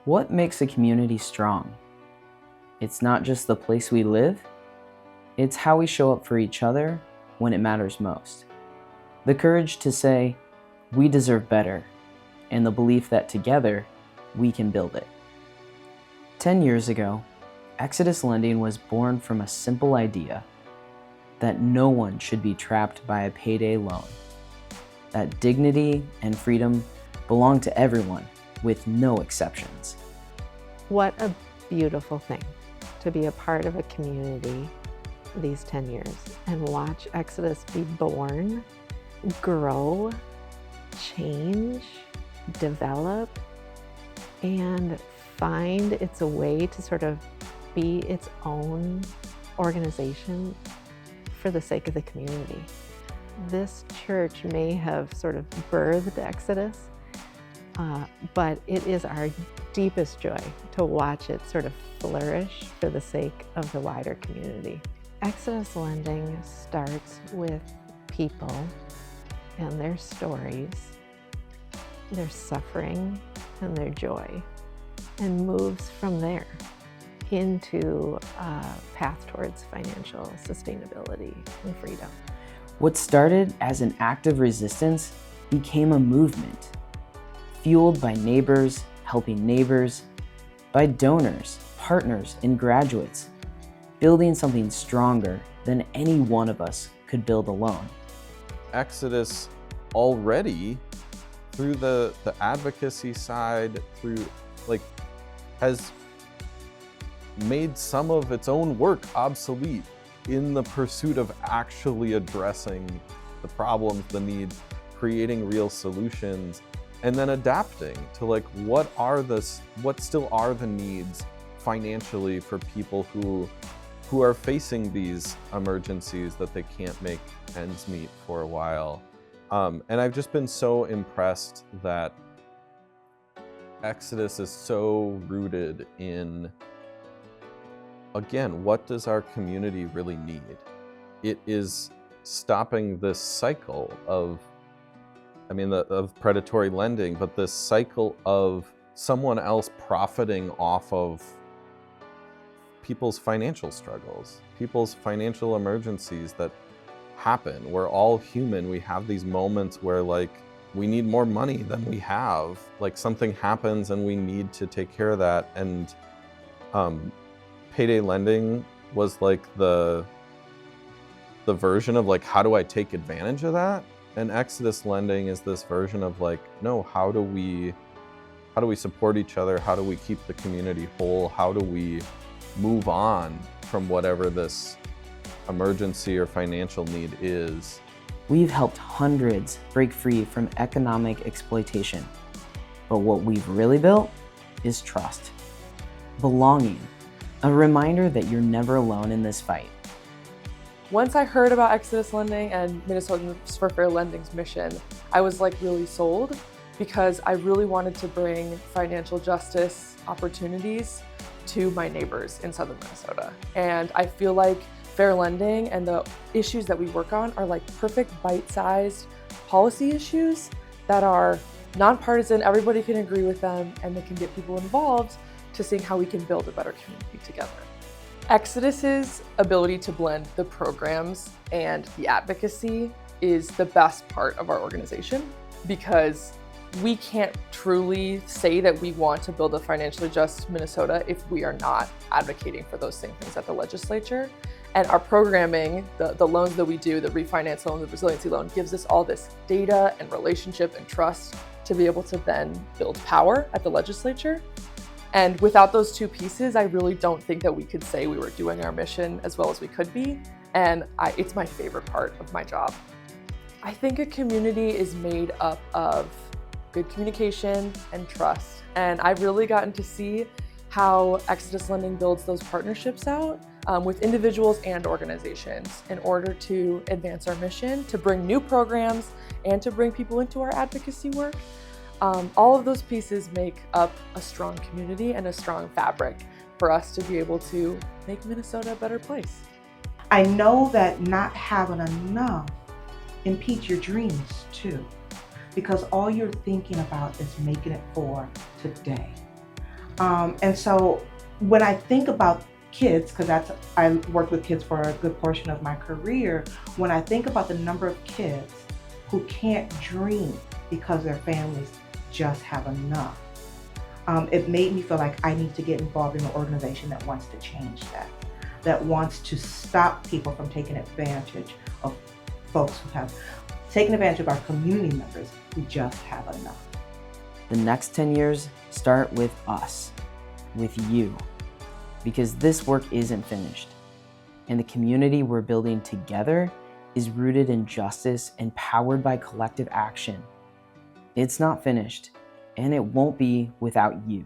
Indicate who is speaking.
Speaker 1: What makes a community strong? It's not just the place we live, it's how we show up for each other when it matters most. The courage to say, we deserve better, and the belief that together, we can build it. 10 years ago, Exodus Lending was born from a simple idea that no one should be trapped by a payday loan, that dignity and freedom belong to everyone with no exceptions.
Speaker 2: What a beautiful thing to be a part of a community these 10 years and watch Exodus be born, grow, change, develop, and find its way to sort of be its own organization for the sake of the community. This church may have sort of birthed Exodus, but it is our deepest joy to watch it sort of flourish for the sake of the wider community. Exodus Lending starts with people and their stories, their suffering and their joy, and moves from there into a path towards financial sustainability and freedom.
Speaker 1: What started as an act of resistance became a movement, fueled by neighbors helping neighbors, by donors, partners, and graduates, building something stronger than any one of us could build alone.
Speaker 3: Exodus already, through the advocacy side, has made some of its own work obsolete in the pursuit of actually addressing the problems, the needs, creating real solutions, and then adapting to what still are the needs financially for people who are facing these emergencies that they can't make ends meet for a while. And I've just been so impressed that Exodus is so rooted in, again, what does our community really need? It is stopping this cycle of predatory lending, but this cycle of someone else profiting off of people's financial struggles, people's financial emergencies that happen. We're all human. We have these moments where we need more money than we have. Something happens and we need to take care of that. And payday lending was the version of how do I take advantage of that? And Exodus Lending is this version of no, how do we support each other? How do we keep the community whole? How do we move on from whatever this emergency or financial need is?
Speaker 1: We've helped hundreds break free from economic exploitation. But what we've really built is trust, belonging, a reminder that you're never alone in this fight.
Speaker 4: Once I heard about Exodus Lending and Minnesotans for Fair Lending's mission, I was really sold, because I really wanted to bring financial justice opportunities to my neighbors in Southern Minnesota. And I feel like fair lending and the issues that we work on are perfect bite-sized policy issues that are nonpartisan, everybody can agree with them, and they can get people involved to seeing how we can build a better community together. Exodus's ability to blend the programs and the advocacy is the best part of our organization, because we can't truly say that we want to build a financially just Minnesota if we are not advocating for those same things at the legislature. And our programming, the loans that we do, the refinance loan, the resiliency loan, gives us all this data and relationship and trust to be able to then build power at the legislature. And without those two pieces, I really don't think that we could say we were doing our mission as well as we could be. And it's my favorite part of my job. I think a community is made up of good communication and trust. And I've really gotten to see how Exodus Lending builds those partnerships out with individuals and organizations in order to advance our mission, to bring new programs, and to bring people into our advocacy work. All of those pieces make up a strong community and a strong fabric for us to be able to make Minnesota a better place.
Speaker 5: I know that not having enough impedes your dreams too, because all you're thinking about is making it for today. And so when I think about kids, because I worked with kids for a good portion of my career, when I think about the number of kids who can't dream because their families just have enough, it made me feel like I need to get involved in an organization that wants to change that wants to stop people from taking advantage of folks who have taken advantage of our community members who just have enough.
Speaker 1: The next 10 years start with us, with you, because this work isn't finished. And the community we're building together is rooted in justice and powered by collective action. It's not finished, and it won't be without you.